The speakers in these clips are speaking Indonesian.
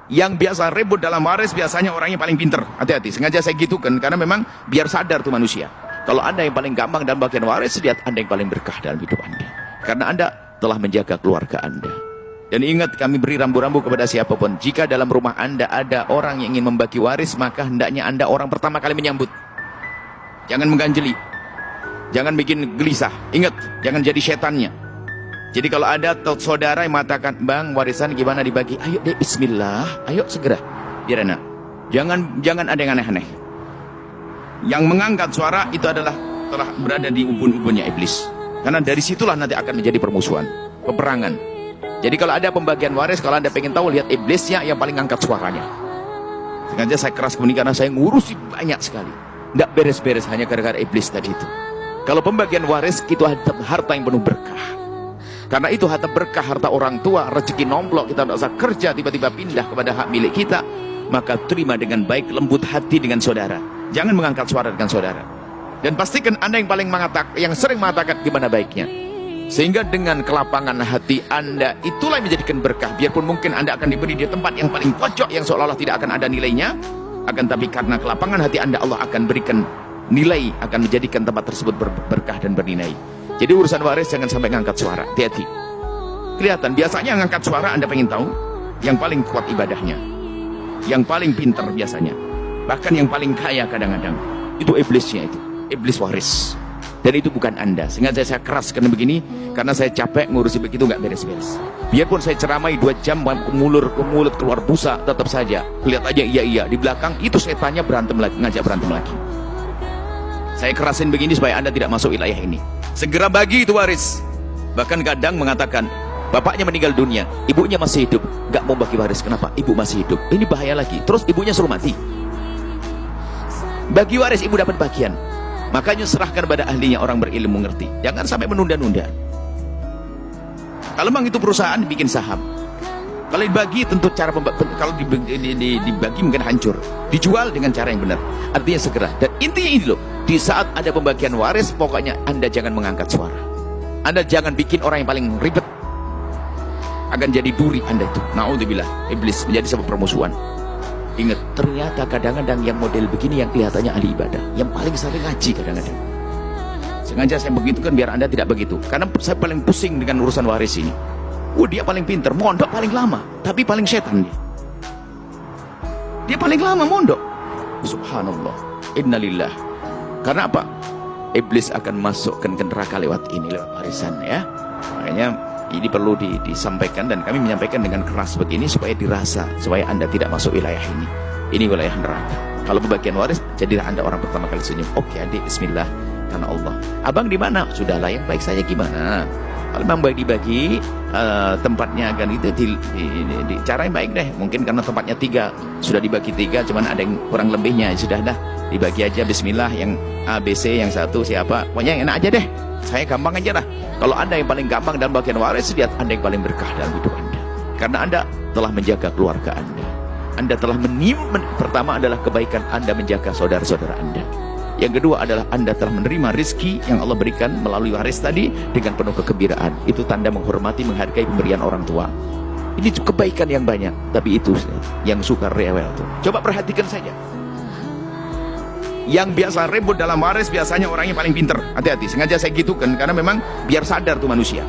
Yang biasa ribut dalam waris biasanya orangnya paling pinter. Hati-hati, sengaja saya gitukan karena memang biar sadar tuh manusia. Kalau Anda yang paling gampang dalam bagian waris, lihat Anda yang paling berkah dalam hidup Anda. Karena Anda telah menjaga keluarga Anda. Dan ingat, kami beri rambu-rambu kepada siapapun. Jika dalam rumah Anda ada orang yang ingin membagi waris, maka hendaknya Anda orang pertama kali menyambut. Jangan mengganjeli. Jangan bikin gelisah. Ingat, jangan jadi setannya. Jadi kalau ada saudara yang mengatakan, "Bang, warisan gimana dibagi?" Ayo deh, bismillah. Ayo segera. Biar enak. Jangan ada yang aneh-aneh. Yang mengangkat suara itu adalah telah berada di ubun-ubunnya iblis. Karena dari situlah nanti akan menjadi permusuhan, peperangan. Jadi kalau ada pembagian waris, kalau Anda pengen tahu, lihat iblisnya yang paling angkat suaranya. Sengaja saya keras kemudian karena saya ngurusi banyak sekali. Tidak beres-beres hanya gara-gara iblis tadi itu. Kalau pembagian waris itu harta yang penuh berkah. Karena itu harta berkah, harta orang tua, rezeki nomplok, kita tidak usah kerja, tiba-tiba pindah kepada hak milik kita. Maka terima dengan baik, lembut hati dengan saudara. Jangan mengangkat suara dengan saudara. Dan pastikan Anda yang sering mengatakan gimana baiknya. Sehingga dengan kelapangan hati Anda, itulah yang menjadikan berkah. Biarpun mungkin Anda akan diberi di tempat yang paling pojok, yang seolah-olah tidak akan ada nilainya. Akan tapi karena kelapangan hati Anda, Allah akan berikan nilai, akan menjadikan tempat tersebut berkah dan bernilai. Jadi urusan waris jangan sampai ngangkat suara. Hati-hati. Kelihatan, biasanya ngangkat suara Anda pengen tahu, yang paling kuat ibadahnya, yang paling pintar biasanya, bahkan yang paling kaya kadang-kadang. Itu iblisnya itu. Iblis waris. Dan itu bukan Anda. Sengaja saya keras karena begini, karena saya capek ngurusi begitu, nggak beres-beres. Biarpun saya ceramai 2 jam ke mulut keluar busa, tetap saja lihat aja iya di belakang itu setannya berantem lagi, ngajak berantem lagi. Saya kerasin begini supaya Anda tidak masuk wilayah ini. Segera bagi itu waris. Bahkan kadang mengatakan bapaknya meninggal dunia, ibunya masih hidup, nggak mau bagi waris. Kenapa? Ibu masih hidup. Ini bahaya lagi. Terus ibunya suruh mati. Bagi waris, ibu dapat bagian. Makanya serahkan pada ahlinya, orang berilmu mengerti. Jangan sampai menunda-nunda. Kalau memang itu perusahaan dibikin saham, kalau dibagi tentu cara kalau dibagi mungkin hancur. Dijual dengan cara yang benar. Artinya segera. Dan intinya ini loh, di saat ada pembagian waris, pokoknya Anda jangan mengangkat suara. Anda jangan bikin orang yang paling ribet. Akan jadi duri Anda itu. Na'udzubillah, iblis menjadi sebab permusuhan. Ingat, ternyata kadang-kadang yang model begini yang kelihatannya ahli ibadah, yang paling sering ngaji kadang-kadang. Sengaja saya begitu kan biar Anda tidak begitu. Karena saya paling pusing dengan urusan waris ini. Dia paling pinter, mondok paling lama, tapi paling setan dia. Dia paling lama mondok. Subhanallah. Innalillah. Karena apa? Iblis akan masukkan ke neraka lewat ini, lewat warisan ya. Makanya ini perlu disampaikan, dan kami menyampaikan dengan keras begini supaya dirasa, supaya Anda tidak masuk wilayah ini. Ini wilayah neraka. Kalau pembagian waris, jadilah Anda orang pertama kali senyum. Oke adik, bismillah, karena Allah. Abang di mana? Sudahlah, yang baik saya gimana? Kalau memang baik dibagi tempatnya akan itu di cara yang baik deh. Mungkin karena tempatnya 3, sudah dibagi 3, cuman ada yang kurang lebihnya, sudah dah dibagi aja. Bismillah, yang A, B, C, yang 1 siapa? Pokoknya yang enak aja deh. Saya gampang aja lah. Kalau Anda yang paling gampang dalam bagian waris, lihat Anda yang paling berkah dalam hidup Anda. Karena Anda telah menjaga keluarga Anda. Anda telah pertama adalah kebaikan Anda menjaga saudara-saudara Anda. Yang kedua adalah Anda telah menerima rizki yang Allah berikan melalui waris tadi dengan penuh kegembiraan. Itu tanda menghormati, menghargai pemberian orang tua. Ini kebaikan yang banyak. Tapi itu yang suka rewel tuh. Coba perhatikan saja. Yang biasa ribut dalam waris biasanya orangnya paling pinter. Hati-hati, sengaja saya gitukan karena memang biar sadar tuh manusia.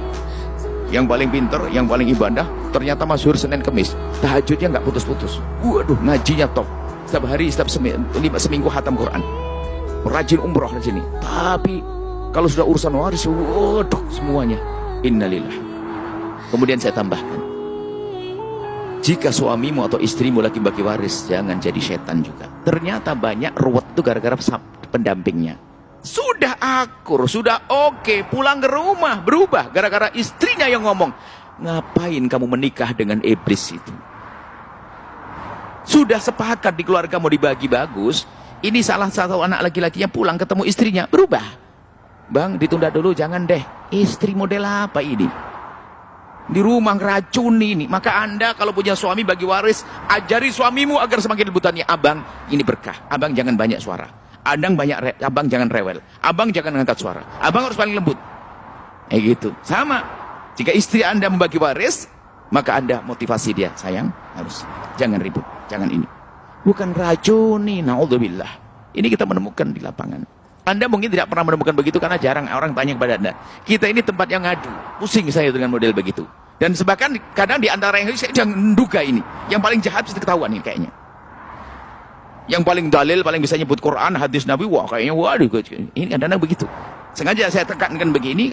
Yang paling pinter, yang paling ibadah, ternyata masyhur Senin Kemis. Tahajudnya nggak putus-putus. Waduh, ngajinya top. Setiap hari, setiap seminggu khatam Quran. Rajin umroh di sini. Tapi kalau sudah urusan waris, waduh semuanya. Innalillah. Kemudian saya tambahkan, jika suamimu atau istrimu lagi bagi waris, jangan jadi setan juga. Ternyata banyak ruwet itu gara-gara pendampingnya. Sudah akur, sudah oke, pulang ke rumah berubah gara-gara istrinya yang ngomong. Ngapain kamu menikah dengan iblis itu? Sudah sepakat di keluarga mau dibagi bagus. Ini salah satu anak laki-lakinya pulang ketemu istrinya berubah. Bang, ditunda dulu, jangan deh. Istri model apa ini? Di rumah ngeracuni ini. Maka Anda kalau punya suami bagi waris, ajari suamimu agar semakin rebutannya. Abang, ini berkah. Abang jangan banyak suara. Abang jangan rewel. Abang jangan angkat suara. Abang harus paling lembut. Gitu. Sama. Jika istri Anda membagi waris, maka Anda motivasi dia, sayang, harus jangan ribut, jangan ini. Bukan racuni, naudzubillah. Ini kita menemukan di lapangan. Anda mungkin tidak pernah menemukan begitu karena jarang orang tanya kepada Anda. Kita ini tempat yang ngadu. Pusing saya dengan model begitu. Dan bahkan kadang di antara yang saya jangan menduga ini. Yang paling jahat pasti ketahuan ini kayaknya. Yang paling dalil, paling bisa nyebut Quran, hadis Nabi, wah kayaknya waduh. Ini kadang-kadang begitu. Sengaja saya tekankan begini.